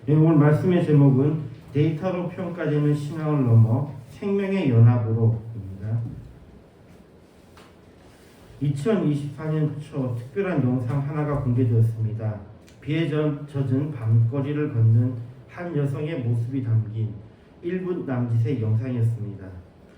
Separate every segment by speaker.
Speaker 1: 네, 오늘 말씀의 제목은 데이터로 평가되는 신앙을 넘어 생명의 연합으로입니다. 2024년 초 특별한 영상 하나가 공개되었습니다. 비에 젖은 밤거리를 걷는 한 여성의 모습이 담긴 1분 남짓의 영상이었습니다.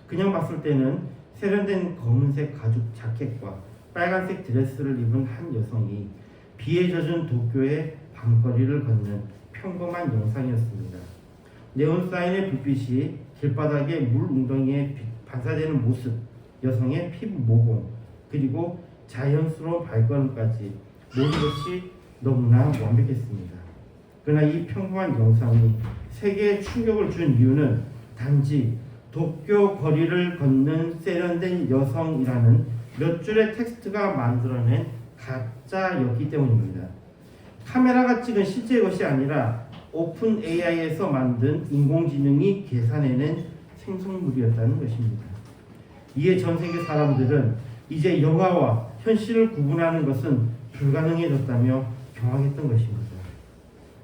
Speaker 1: 그냥 봤을 때는 세련된 검은색 가죽 자켓과 빨간색 드레스를 입은 한 여성이 비에 젖은 도쿄의 밤거리를 걷는 평범한 영상이었습니다. 네온사인의 불빛이 길바닥에 물 웅덩이에 반사되는 모습, 여성의 피부 모공, 그리고 자연스러운 발걸음까지 모든 것이 너무나 완벽했습니다. 그러나 이 평범한 영상이 세계에 충격을 준 이유는 단지 도쿄 거리를 걷는 세련된 여성이라는 몇 줄의 텍스트가 만들어낸 가짜였기 때문입니다. 카메라가 찍은 실제 것이 아니라 오픈 AI에서 만든 인공지능이 계산해낸 생성물이었다는 것입니다. 이에 전 세계 사람들은 이제 영화와 현실을 구분하는 것은 불가능해졌다며 경악했던 것입니다.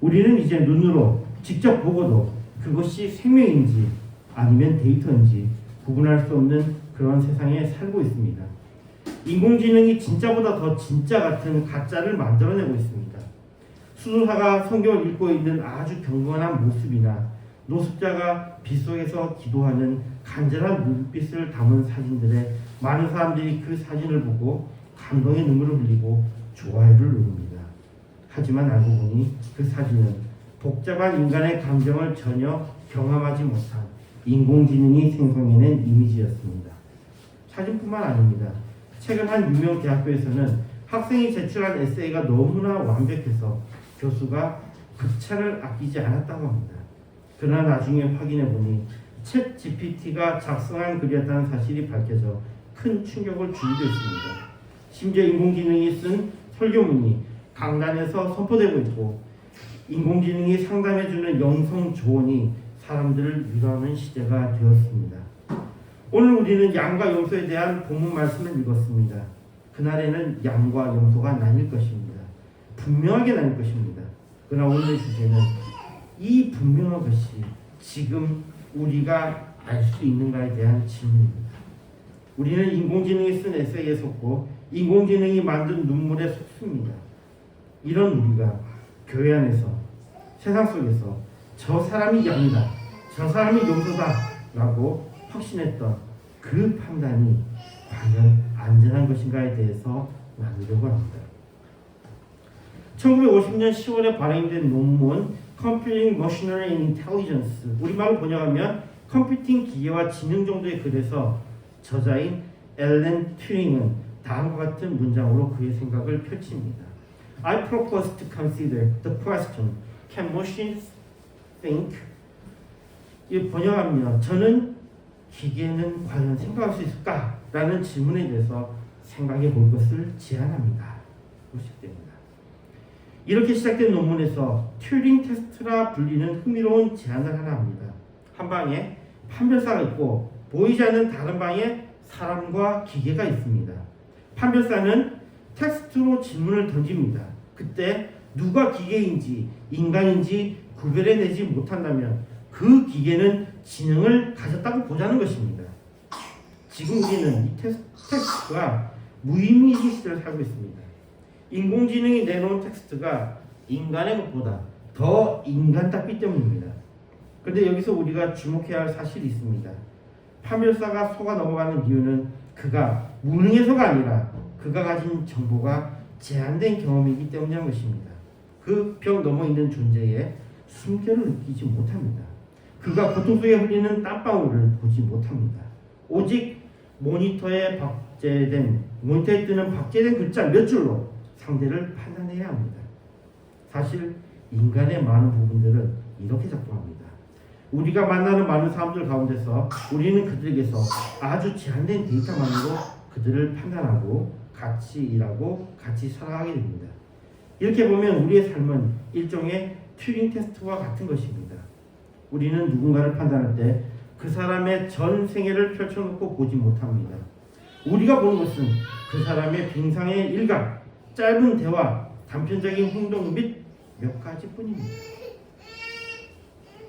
Speaker 1: 우리는 이제 눈으로 직접 보고도 그것이 생명인지 아니면 데이터인지 구분할 수 없는 그런 세상에 살고 있습니다. 인공지능이 진짜보다 더 진짜 같은 가짜를 만들어내고 있습니다. 수도사가 성경을 읽고 있는 아주 경건한 모습이나 노숙자가 빗속에서 기도하는 간절한 눈빛을 담은 사진들에 많은 사람들이 그 사진을 보고 감동의 눈물을 흘리고 좋아요를 누릅니다. 하지만 알고 보니 그 사진은 복잡한 인간의 감정을 전혀 경험하지 못한 인공지능이 생성해낸 이미지였습니다. 사진뿐만 아닙니다. 최근 한 유명 대학교에서는 학생이 제출한 에세이가 너무나 완벽해서 교수가 극찬을 아끼지 않았다고 합니다. 그러나 나중에 확인해 보니 챗 GPT가 작성한 글이었다는 사실이 밝혀져 큰 충격을 주기도 했습니다. 심지어 인공지능이 쓴 설교문이 강단에서 선포되고 있고 인공지능이 상담해주는 영성 조언이 사람들을 위로하는 시대가 되었습니다. 오늘 우리는 양과 염소에 대한 본문 말씀을 읽었습니다. 그날에는 양과 염소가 나뉠 것입니다. 분명하게 나뉠 것입니다. 그러나 오늘의 주제는 이 분명한 것이 지금 우리가 알 수 있는가에 대한 질문입니다. 우리는 인공지능이 쓴 에세이에 속고 인공지능이 만든 눈물에 속습니다. 이런 우리가 교회 안에서 세상 속에서 저 사람이 양이다, 저 사람이 염소다 라고 확신했던 그 판단이 과연 안전한 것인가에 대해서 나누려고 합니다. 1950년 10월에 발행된 논문 Computing Machinery and Intelligence, 우리말로 번역하면 컴퓨팅 기계와 지능 정도의 글에서 저자인 앨런 튜링은 다음과 같은 문장으로 그의 생각을 펼칩니다. I propose to consider the question, can machines think? 이 번역하면 저는 기계는 과연 생각할 수 있을까? 라는 질문에 대해서 생각해 볼 것을 제안합니다. 됩니다. 이렇게 시작된 논문에서 튜링 테스트라 불리는 흥미로운 제안을 하나 합니다. 한 방에 판별사가 있고 보이지 않는 다른 방에 사람과 기계가 있습니다. 판별사는 텍스트로 질문을 던집니다. 그때 누가 기계인지 인간인지 구별해내지 못한다면 그 기계는 지능을 가졌다고 보자는 것입니다. 지금 우리는 이 텍스트가 무의미의 시대를 살고 있습니다. 인공지능이 내놓은 텍스트가 인간의 것보다 더 인간답기 때문입니다. 그런데 여기서 우리가 주목해야 할 사실이 있습니다. 판별사가 속아 넘어가는 이유는 그가 무능해서가 아니라 그가 가진 정보가 제한된 경험이기 때문이라는 것입니다. 그 벽 넘어 있는 존재에 숨결을 느끼지 못합니다. 그가 고통 속에 흘리는 땀방울을 보지 못합니다. 오직 모니터에 뜨는 박제된 글자 몇 줄로 상대를 판단해야 합니다. 사실 인간의 많은 부분들은 이렇게 작동합니다. 우리가 만나는 많은 사람들 가운데서 우리는 그들에게서 아주 제한된 데이터만으로 그들을 판단하고 같이 일하고 같이 살아가게 됩니다. 이렇게 보면 우리의 삶은 일종의 튜링 테스트와 같은 것입니다. 우리는 누군가를 판단할 때 그 사람의 전 생애를 펼쳐놓고 보지 못합니다. 우리가 보는 것은 그 사람의 빙상의 일각, 짧은 대화, 단편적인 행동 및 몇 가지뿐입니다.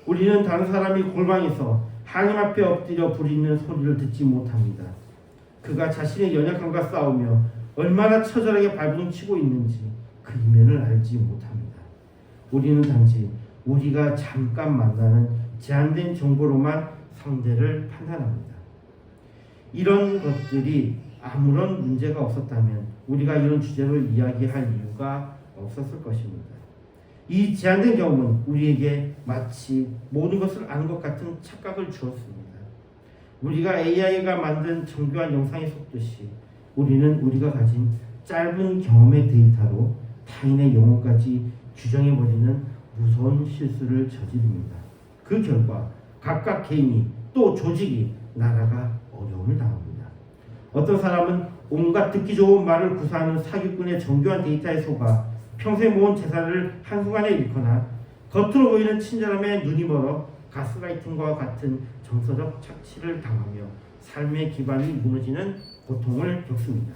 Speaker 1: 우리는 다른 사람이 골방에서 하나님 앞에 엎드려 부리는 소리를 듣지 못합니다. 그가 자신의 연약함과 싸우며 얼마나 처절하게 발버둥치고 있는지 그 이면을 알지 못합니다. 우리는 단지 우리가 잠깐 만나는 제한된 정보로만 상대를 판단합니다. 이런 것들이 아무런 문제가 없었다면 우리가 이런 주제를 이야기할 이유가 없었을 것입니다. 이 제한된 경험은 우리에게 마치 모든 것을 아는 것 같은 착각을 주었습니다. 우리가 AI가 만든 정교한 영상에 속듯이 우리는 우리가 가진 짧은 경험의 데이터로 타인의 영혼까지 규정해버리는 무서운 실수를 저지릅니다. 그 결과 각각 개인이 또 조직이 나라가 어려움을 당합니다. 어떤 사람은 온갖 듣기 좋은 말을 구사하는 사기꾼의 정교한 데이터에 속아 평생 모은 재산을 한순간에 잃거나 겉으로 보이는 친절함에 눈이 멀어 가스라이팅과 같은 정서적 착취를 당하며 삶의 기반이 무너지는 고통을 겪습니다.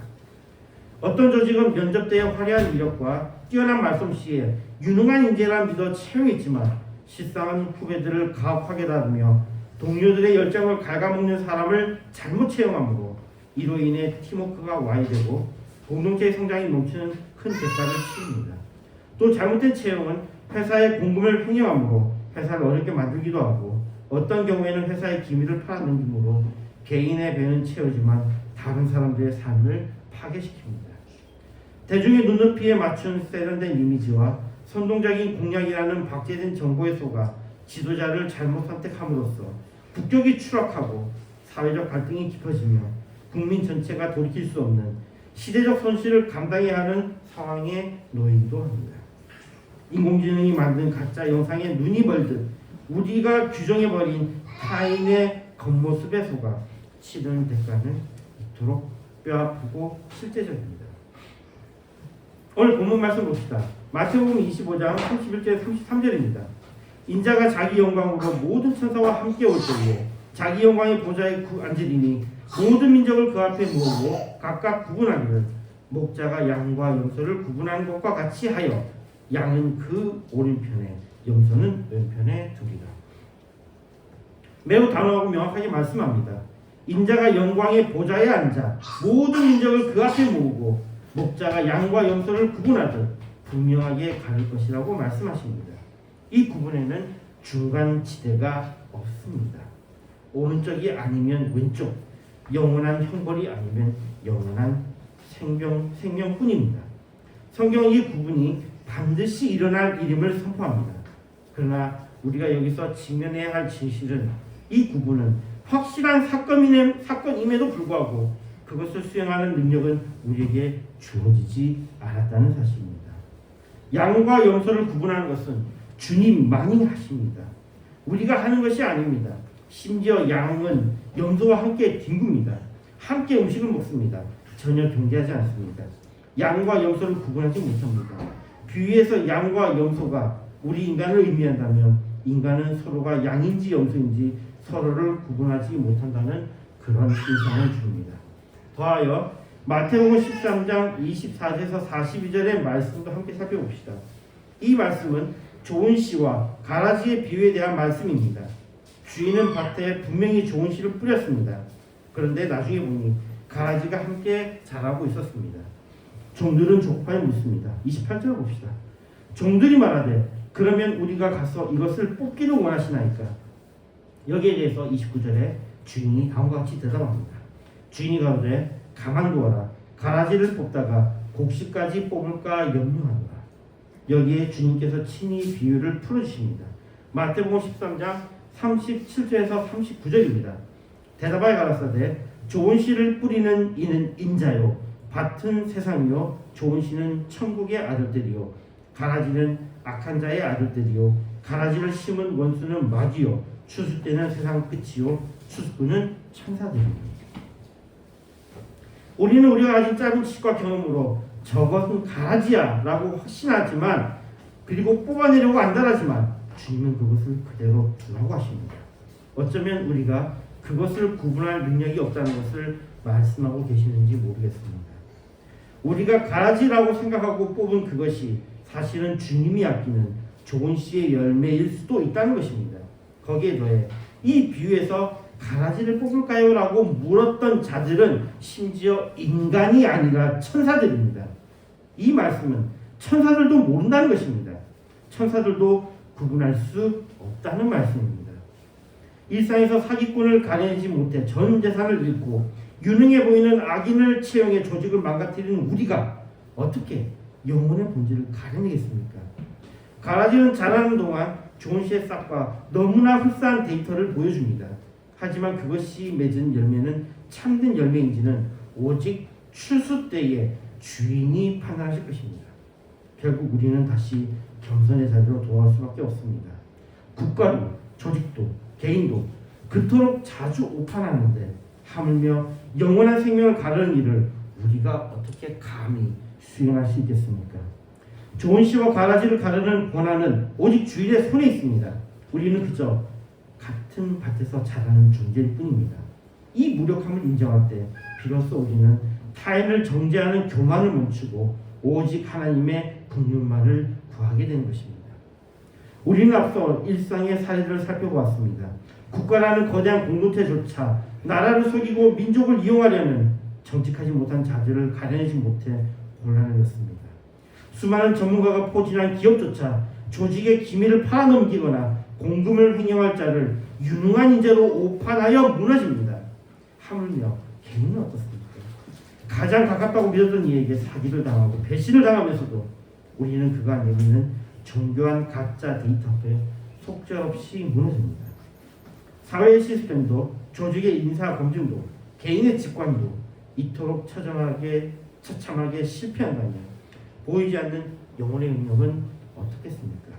Speaker 1: 어떤 조직은 면접 때의 화려한 이력과 뛰어난 말솜씨에 유능한 인재라 믿어 채용했지만 실상은 후배들을 가혹하게 다루며 동료들의 열정을 갉아먹는 사람을 잘못 채용하므로 이로 인해 팀워크가 와해되고 공동체의 성장이 멈추는 큰 대가를 치릅니다. 또 잘못된 채용은 회사의 공금을 횡령하므로 회사를 어렵게 만들기도 하고 어떤 경우에는 회사의 기밀을 팔아넘김으로 개인의 배는 채우지만 다른 사람들의 삶을 파괴시킵니다. 대중의 눈높이에 맞춘 세련된 이미지와 선동적인 공약이라는 박제된 정보에 속아 지도자를 잘못 선택함으로써 국격이 추락하고 사회적 갈등이 깊어지며 국민 전체가 돌이킬 수 없는 시대적 손실을 감당해야 하는 상황에 놓이기도 합니다. 인공지능이 만든 가짜 영상에 눈이 멀듯 우리가 규정해버린 타인의 겉모습에 속아 치르는 대가는 이토록 뼈아프고 실제적입니다. 오늘 본문 말씀 봅시다. 마태복음 25장 31절 33절입니다. 인자가 자기 영광으로 모든 천사와 함께 올 때에 자기 영광의 보좌에 앉으리니 모든 민족을 그 앞에 모으고 각각 구분하기를 목자가 양과 염소를 구분하는 것과 같이 하여 양은 그 오른편에 염소는 왼편에 두리라. 매우 단호하고 명확하게 말씀합니다. 인자가 영광의 보좌에 앉아 모든 민족을 그 앞에 모으고 목자가 양과 염소를 구분하듯 분명하게 가릴 것이라고 말씀하십니다. 이 구분에는 중간 지대가 없습니다. 오른쪽이 아니면 왼쪽, 영원한 형벌이 아니면 영원한 생명뿐입니다. 성경은 이 구분이 반드시 일어날 일임을 선포합니다. 그러나 우리가 여기서 직면해야 할 진실은 이 구분은 확실한 사건임에도 불구하고 그것을 수행하는 능력은 우리에게 주어지지 않았다는 사실입니다. 양과 염소를 구분하는 것은 주님만이 하십니다. 우리가 하는 것이 아닙니다. 심지어 양은 염소와 함께 뒹굽니다. 함께 음식을 먹습니다. 전혀 경계하지 않습니다. 양과 염소를 구분하지 못합니다. 비유에서 양과 염소가 우리 인간을 의미한다면 인간은 서로가 양인지 염소인지 서로를 구분하지 못한다는 그런 인상을 줍니다. 더하여 마태복음 13장 24절에서 42절의 말씀도 함께 살펴봅시다. 이 말씀은 좋은 씨와 가라지의 비유에 대한 말씀입니다. 주인은 밭에 분명히 좋은 씨를 뿌렸습니다. 그런데 나중에 보니 가라지가 함께 자라고 있었습니다. 종들은 조급하게 묻습니다. 28절 봅시다. 종들이 말하되 그러면 우리가 가서 이것을 뽑기를 원하시나이까? 여기에 대해서 29절에 주인이 다음과 같이 대답합니다. 주인이 가로되 가만두어라. 가라지를 뽑다가 곡식까지 뽑을까 염려하노라. 여기에 주님께서 친히 비유를 풀어주십니다. 마태복음 13장 37절에서 39절입니다. 대답하여 가라사대 좋은 씨를 뿌리는 이는 인자요 밭은 세상이요 좋은 씨는 천국의 아들들이요 가라지는 악한 자의 아들들이요 가라지를 심은 원수는 마귀요 추수 때는 세상 끝이요 추수꾼은 천사들입니다. 우리는 우리가 가진 짧은 지식과 경험으로 저것은 가라지야 라고 확신하지만 그리고 뽑아내려고 안달하지만 주님은 그것을 그대로 두라고 하십니다. 어쩌면 우리가 그것을 구분할 능력이 없다는 것을 말씀하고 계시는지 모르겠습니다. 우리가 가라지라고 생각하고 뽑은 그것이 사실은 주님이 아끼는 좋은 씨의 열매일 수도 있다는 것입니다. 거기에 더해 이 비유에서 가라지를 뽑을까요? 라고 물었던 자들은 심지어 인간이 아니라 천사들입니다. 이 말씀은 천사들도 모른다는 것입니다. 천사들도 구분할 수 없다는 말씀입니다. 일상에서 사기꾼을 가려내지 못해 전 재산을 잃고 유능해 보이는 악인을 채용해 조직을 망가뜨리는 우리가 어떻게 영혼의 본질을 가려내겠습니까? 가라지는 자라는 동안 존 씨의 싹과 너무나 흡사한 데이터를 보여줍니다. 하지만 그것이 맺은 열매는 참된 열매인지는 오직 추수 때에 주인이 판단하실 것입니다. 결국 우리는 다시 겸손의 자리로 돌아올 수밖에 없습니다. 국가도, 조직도, 개인도 그토록 자주 오판하는데 하물며 영원한 생명을 가르는 일을 우리가 어떻게 감히 수행할 수 있겠습니까? 좋은 씨와 가라지를 가르는 권한은 오직 주인의 손에 있습니다. 우리는 그저 같은 밭에서 자라는 존재일 뿐입니다. 이 무력함을 인정할 때 비로소 우리는 타인을 정죄하는 교만을 멈추고 오직 하나님의 국률만을 구하게 되는 것입니다. 우리는 앞서 일상의 사례들을 살펴보았습니다. 국가라는 거대한 공동체조차 나라를 속이고 민족을 이용하려는 정직하지 못한 자들을 가려내지 못해 곤란을 겪습니다. 수많은 전문가가 포진한 기업조차 조직의 기밀을 팔아넘기거나 공금을 횡령할 자를 유능한 인재로 오판하여 무너집니다. 하물며 개인은 어떻습니까? 가장 가깝다고 믿었던 이에게 사기를 당하고 배신을 당하면서도 우리는 그가 내미는 정교한 가짜 데이터 앞에 속절없이 무너집니다. 사회의 시스템도 조직의 인사 검증도 개인의 직관도 이토록 처참하게 실패한다면 보이지 않는 영혼의 능력은 어떻겠습니까?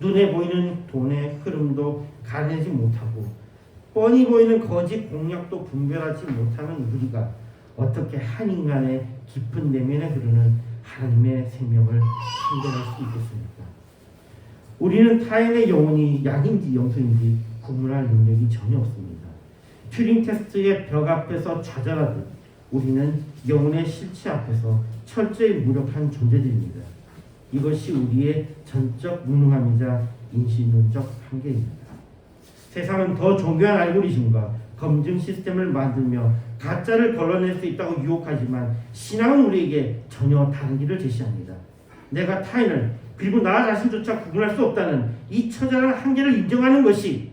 Speaker 1: 눈에 보이는 돈의 흐름도 가려내지 못하고 뻔히 보이는 거짓 공약도 분별하지 못하는 우리가 어떻게 한 인간의 깊은 내면에 흐르는 하나님의 생명을 판별할 수 있겠습니까? 우리는 타인의 영혼이 양인지 영성인지 구분할 능력이 전혀 없습니다. 튜링 테스트의 벽 앞에서 좌절하듯 우리는 영혼의 실체 앞에서 철저히 무력한 존재들입니다. 이것이 우리의 전적 무능함이자 인신론적 한계입니다. 세상은 더 정교한 알고리즘과 검증 시스템을 만들며 가짜를 걸러낼 수 있다고 유혹하지만 신앙은 우리에게 전혀 다른 길을 제시합니다. 내가 타인을 그리고 나 자신조차 구분할 수 없다는 이 처절한 한계를 인정하는 것이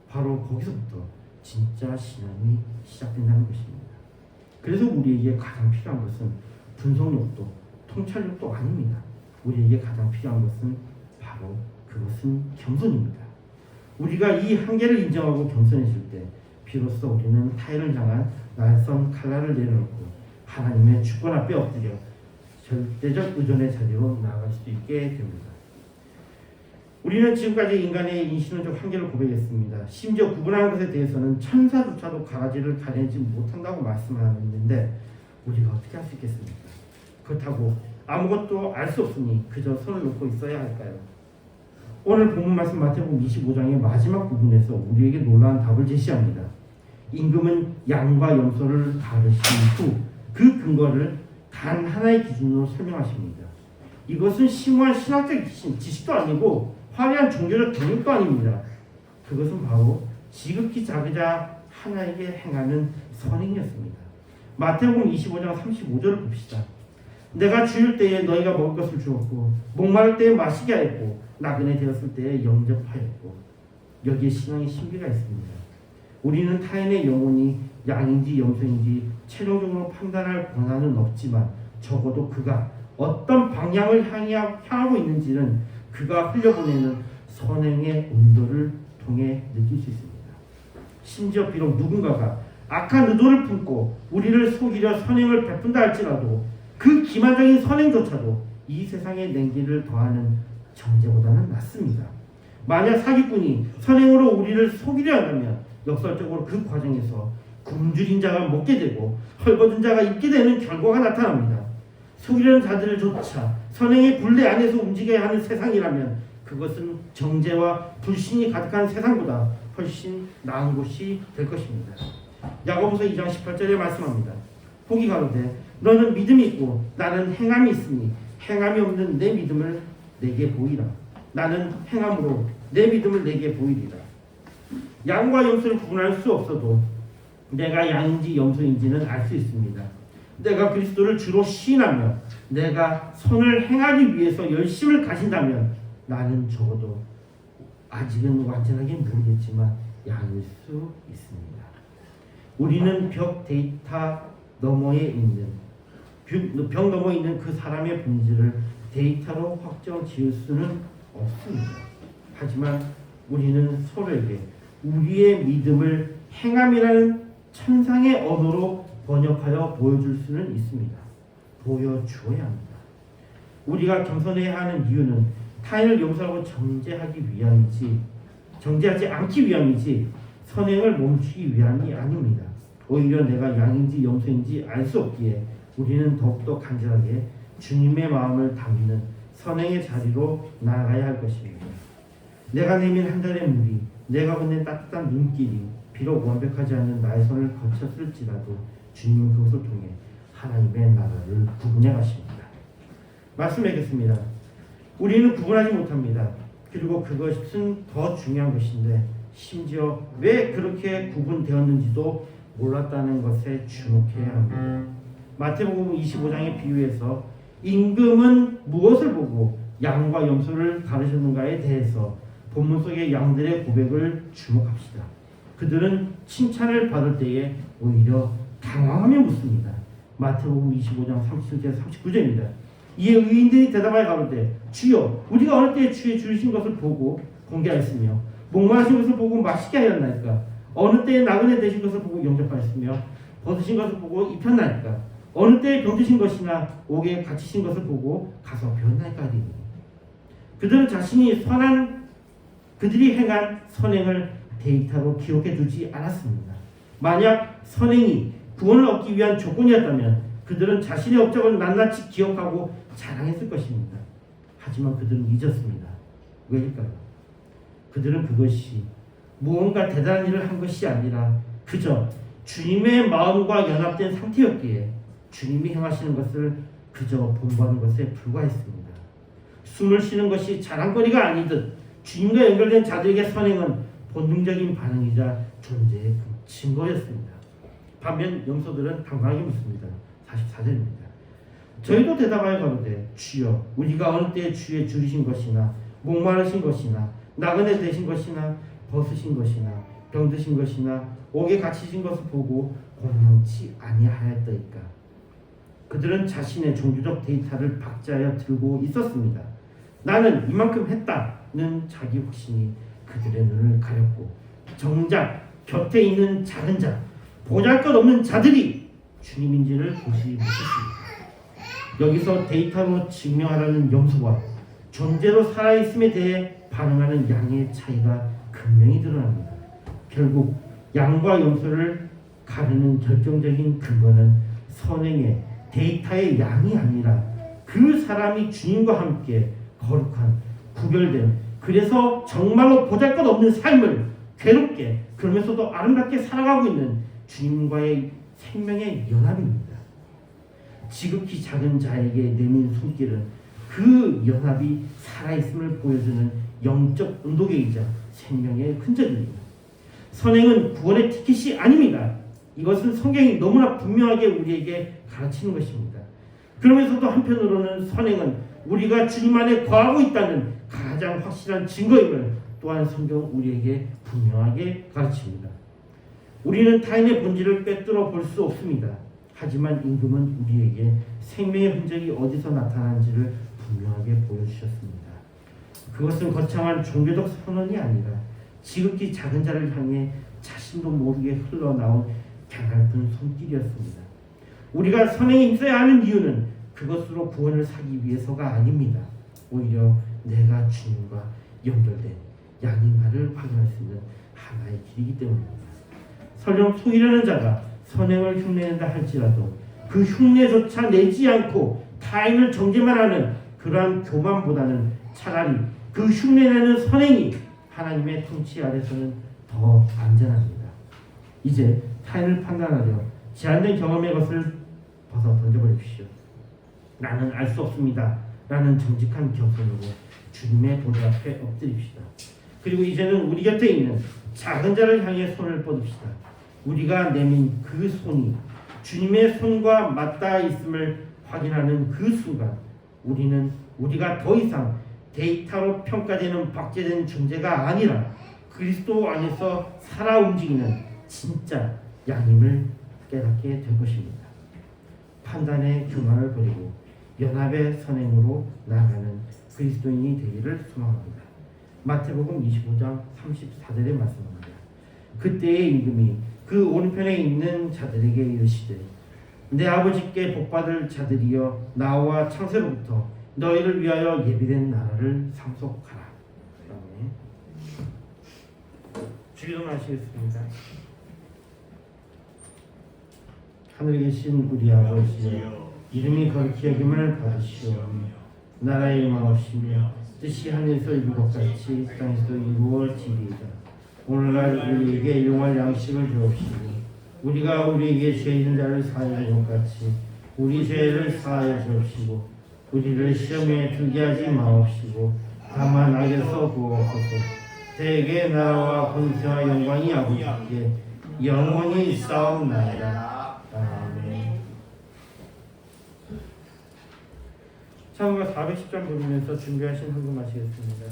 Speaker 1: 바로 거기서부터 진짜 신앙이 시작된다는 것입니다. 그래서 우리에게 가장 필요한 것은 분석력도 통찰력도 아닙니다. 우리에게 가장 필요한 것은 바로 그것은 겸손입니다. 우리가 이 한계를 인정하고 겸손해질 때 비로소 우리는 타인을 향한 날선 칼날을 내려놓고 하나님의 주권 앞에 엎드려 절대적 의존의 자리로 나아갈 수 있게 됩니다. 우리는 지금까지 인간의 인신론적 한계를 고백했습니다. 심지어 구분하는 것에 대해서는 천사조차도 가라지를 가려내지 못한다고 말씀하는데 우리가 어떻게 할 수 있겠습니까? 그렇다고 아무것도 알 수 없으니 그저 손을 놓고 있어야 할까요? 오늘 본문 말씀 마태복음 25장의 마지막 부분에서 우리에게 놀라운 답을 제시합니다. 임금은 양과 염소를 가르신 후 그 근거를 단 하나의 기준으로 설명하십니다. 이것은 심오한 신학적 지식도 아니고 화려한 종교적 경력도 아닙니다. 그것은 바로 지극히 작으자 하나에게 행하는 선행이었습니다. 마태복음 25장 35절을 봅시다. 내가 주일 때에 너희가 먹을 것을 주었고 목마를 때에 마시게 하였고 나그네 되었을 때에 영접하였고 여기에 신앙의 신비가 있습니다. 우리는 타인의 영혼이 양인지 염소인지 최종적으로 판단할 권한은 없지만 적어도 그가 어떤 방향을 향하고 있는지는 그가 흘려보내는 선행의 온도를 통해 느낄 수 있습니다. 심지어 비록 누군가가 악한 의도를 품고 우리를 속이려 선행을 베푼다 할지라도 그 기만적인 선행조차도 이 세상의 냉기를 더하는 정죄보다는 낫습니다. 만약 사기꾼이 선행으로 우리를 속이려 한다면 역설적으로 그 과정에서 굶주린 자가 먹게 되고 헐벗은 자가 입게 되는 결과가 나타납니다. 속이려는 자들을 조차 선행의 굴레 안에서 움직여야 하는 세상이라면 그것은 정죄와 불신이 가득한 세상보다 훨씬 나은 곳이 될 것입니다. 야고보서 2장 18절에 말씀합니다. 보기 가로되 너는 믿음이 있고 나는 행함이 있으니 행함이 없는 내 믿음을 내게 보이라. 나는 행함으로 내 믿음을 내게 보이리라. 양과 염소를 구분할 수 없어도 내가 양인지 염소인지는 알 수 있습니다. 내가 그리스도를 주로 시인하며 내가 선을 행하기 위해서 열심을 가진다면 나는 적어도 아직은 완전하게 모르겠지만 양일 수 있습니다. 우리는 벽 데이터 너머에 있는 벽 너머에 있는 그 사람의 본질을 데이터로 확정 지을 수는 없습니다. 하지만 우리는 서로에게 우리의 믿음을 행함이라는 천상의 언어로 번역하여 보여줄 수는 있습니다. 보여주어야 합니다. 우리가 겸손해야 하는 이유는 타인을 용서하고 정죄하지 않기 위함이지 선행을 멈추기 위함이 아닙니다. 오히려 내가 양인지 염소인지 알 수 없기에 우리는 더욱더 간절하게 주님의 마음을 담는 선행의 자리로 나아가야 할 것입니다. 내가 내민 한 달의 물이, 내가 건넨 따뜻한 눈길이 비록 완벽하지 않은 나의 손을 거쳤을지라도 주님은 그것을 통해 하나님의 나라를 구분해 가십니다. 말씀하겠습니다. 우리는 구분하지 못합니다. 그리고 그것은 더 중요한 것인데 심지어 왜 그렇게 구분되었는지도 몰랐다는 것에 주목해야 합니다. 마태복음 25장의 비유에서 임금은 무엇을 보고 양과 염소를 가르쳤는가에 대해서 본문 속의 양들의 고백을 주목합시다. 그들은 칭찬을 받을 때에 오히려 당황하며 묻습니다. 마태복음 25장 37절 39절입니다. 이에 의인들이 대답하여 가로되 주여 우리가 어느 때에 주의 주신 것을 보고 공개하였으며 목마르신 것을 보고 마시게 하였나이까? 어느 때에 나그네 되신 것을 보고 영접하였으며 벗으신 것을 보고 입혔나이까? 어느 때에 병드신 것이나 옥에 갇히신 것을 보고 가서 배웠나이까 하리니. 그들은 그들이 행한 선행을 데이터로 기록해 두지 않았습니다. 만약 선행이 구원을 얻기 위한 조건이었다면 그들은 자신의 업적을 낱낱이 기억하고 자랑했을 것입니다. 하지만 그들은 잊었습니다. 왜일까요? 그들은 그것이 무언가 대단한 일을 한 것이 아니라 그저 주님의 마음과 연합된 상태였기에 주님이 행하시는 것을 그저 본받는 것에 불과했습니다. 숨을 쉬는 것이 자랑거리가 아니듯 주님과 연결된 자들에게 선행은 본능적인 반응이자 존재의 증거였습니다. 반면 염소들은 당당하게 묻습니다. 44절입니다. 저희도 대답하여 가로되 주여 우리가 어느 때에 주의 줄이신 것이나 목마르신 것이나 나그네 되신 것이나 벗으신 것이나 병드신 것이나 옥에 갇히신 것을 보고 공명치 아니하였더이까. 그들은 자신의 종교적 데이터를 박자하여 들고 있었습니다. 나는 이만큼 했다는 자기 확신이 그들의 눈을 가렸고 정작 곁에 있는 작은 자, 보잘것없는 자들이 주님인지를 보지 못했습니다. 여기서 데이터로 증명하라는 염소와 존재로 살아있음에 대해 반응하는 양의 차이가 분명히 드러납니다. 결국 양과 염소를 가르는 결정적인 근거는 선행의 데이터의 양이 아니라 그 사람이 주님과 함께 거룩한 구별된 그래서 정말로 보잘것없는 삶을 괴롭게 그러면서도 아름답게 살아가고 있는 주님과의 생명의 연합입니다. 지극히 작은 자에게 내민 손길은 그 연합이 살아있음을 보여주는 영적 운동이자 생명의 흔적입니다. 선행은 구원의 티켓이 아닙니다. 이것은 성경이 너무나 분명하게 우리에게 가르치는 것입니다. 그러면서도 한편으로는 선행은 우리가 주님 안에 거하고 있다는 가장 확실한 증거임을 또한 성경은 우리에게 분명하게 가르칩니다. 우리는 타인의 본질을 꿰뚫어 볼 수 없습니다. 하지만 임금은 우리에게 생명의 흔적이 어디서 나타나는지를 분명하게 보여주셨습니다. 그것은 거창한 종교적 선언이 아니라 지극히 작은 자를 향해 자신도 모르게 흘러나온 가냘픈 손길이었습니다. 우리가 선행에 힘써야 하는 이유는 그것으로 구원을 사기 위해서가 아닙니다. 오히려 내가 주님과 연결된 양인가를 확인할 수 있는 하나의 길이기 때문입니다. 설령 속이려는 자가 선행을 흉내낸다 할지라도 그 흉내조차 내지 않고 타인을 정죄만 하는 그러한 교만보다는 차라리 그 흉내내는 선행이 하나님의 통치 아래서는 더 안전합니다. 이제 타인을 판단하려 제한된 경험의 것을 벗어 던져버리십시오. 나는 알 수 없습니다. 라는 정직한 겸손으로 주님의 보좌 앞에 엎드립시다. 그리고 이제는 우리 곁에 있는 작은 자를 향해 손을 뻗읍시다. 우리가 내민 그 손이 주님의 손과 맞닿아 있음을 확인하는 그 순간 우리는 우리가 더 이상 데이터로 평가되는 박제된 존재가 아니라 그리스도 안에서 살아 움직이는 진짜 양임을 깨닫게 될 것입니다. 판단의 교만을 버리고 연합의 선행으로 나아가는 그리스도인이 되기를 소망합니다. 마태복음 25장 34절의 말씀입니다. 그때의 임금이 그 오른편에 있는 자들에게 이르시되 내 아버지께 복받을 자들이여 나와 창세로부터 너희를 위하여 예비된 나라를 상속하라. 그다음에 주기도하시겠습니다. 하늘에 계신 우리 아버지여 이름이 거룩히 여김을 받으시오며 나라의 임하옵시며 뜻이 하늘에서 이룬 것 같이 땅에서도 이루어지리이다. 오늘날 우리에게 용할 양식을 주옵시고 우리가 우리에게 죄 있는 자를 사하여 준 것 같이 우리 죄를 사하여 주옵시고 우리를 시험에 들게 하지 마옵시고 다만 악에서 구하옵소서. 대개 나라와 권세와 영광이 아버지께 영원히 있사옵나이다. 아멘. 찬송가 410장 부르면서 준비하신 헌금 하시겠습니다.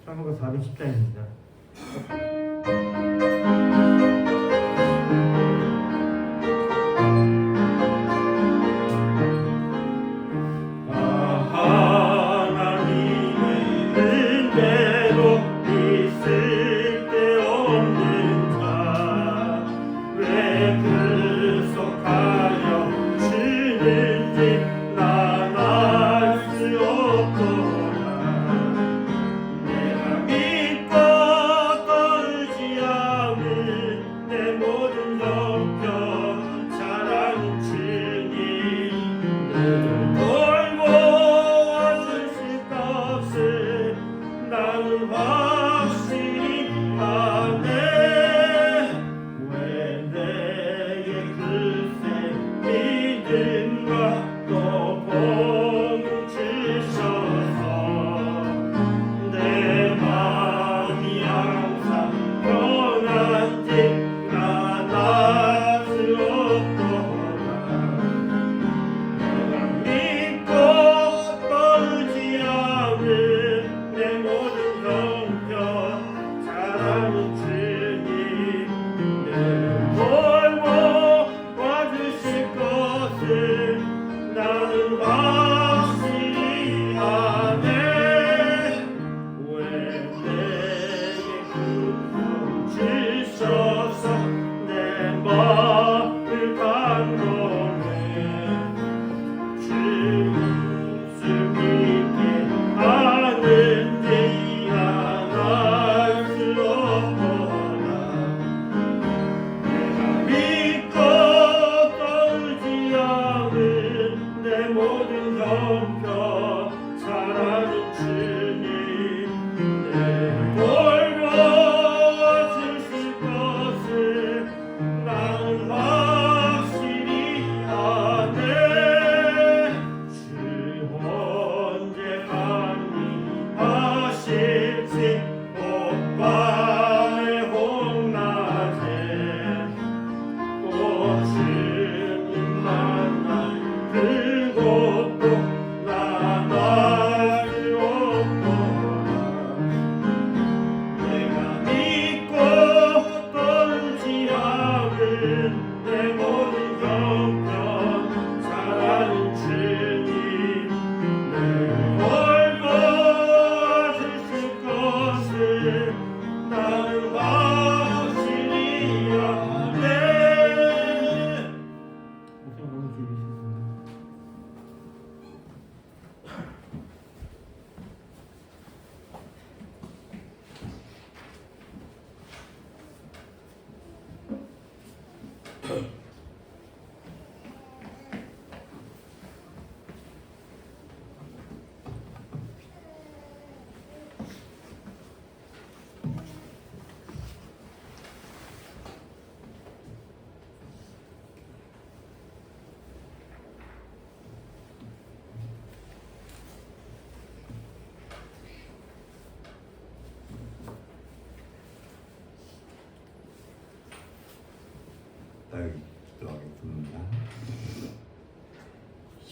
Speaker 1: 찬송가 410장입니다.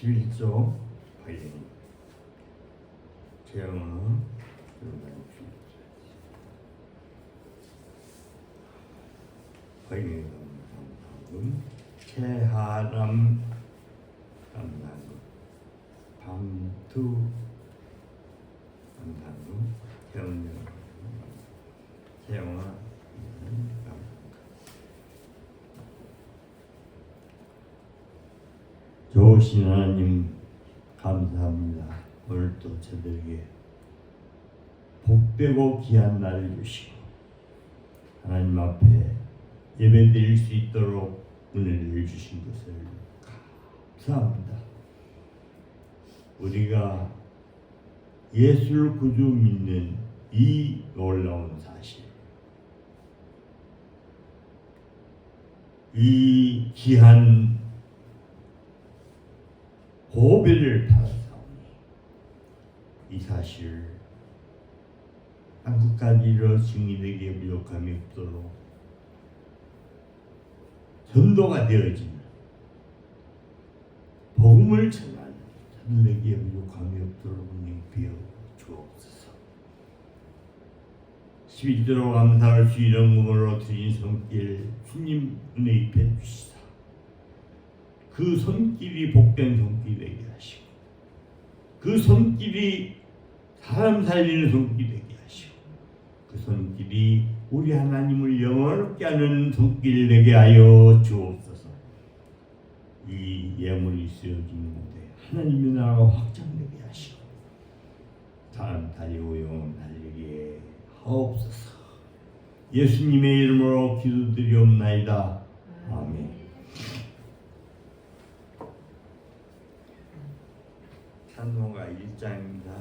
Speaker 2: 11조 확인. 재영은 확인이 감사함. 최하람 감사함. 방투 감사함. 재영은 재영아 좋으신 하나님 감사합니다. 오늘 또 저들에게 복되고 귀한 날을 주시고 하나님 앞에 예배드릴 수 있도록 은혜를 주신 것을 감사합니다. 우리가 예수를 구주 믿는 이 놀라운 사실, 이 귀한 보배를 받았사오니 이 사실 땅끝까지 이르러 증인에게 부족함이 없도록 전도가 되어지는 복음을 전하는 저들에게 부족함이 없도록 은혜 비어 주옵소서. 11조로 감사할 수 이런 몸으로 드린 손길 주님 은혜 입혀 주시다. 그 손길이 복된 손길이 되게 하시고 그 손길이 사람 살리는 손길이 되게 하시고 그 손길이 우리 하나님을 영원롭게 하는 손길 되게 하여 주옵소서. 이 예물이 쓰여진 곳에 하나님의 나라가 확장되게 하시고 사람 살리고 영혼 살리게 하옵소서. 예수님의 이름으로 기도드리옵나이다. 아멘. 산모가 1장입니다.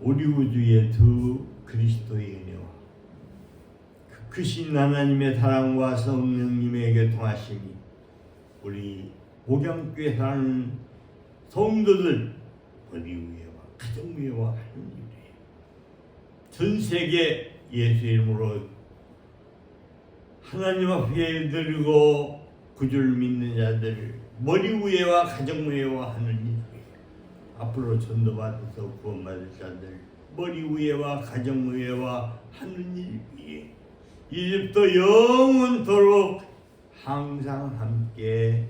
Speaker 2: 우리 우주의 두 그리스도의 은혜와 그 크신 하나님의 사랑과 성령님의 교통하심이 우리 목양교회 사는 성도들 권위위와 가정위와 하느님의 전 세계 예수 이름으로 하나님 앞에 드리고 구주를 믿는 자들 머리 위에와 가정 위에와 하느님 앞으로 전도받아서 구원받을 자들 머리 위에와 가정 위에와 하느님 위에 이제부터 영원토록 항상 함께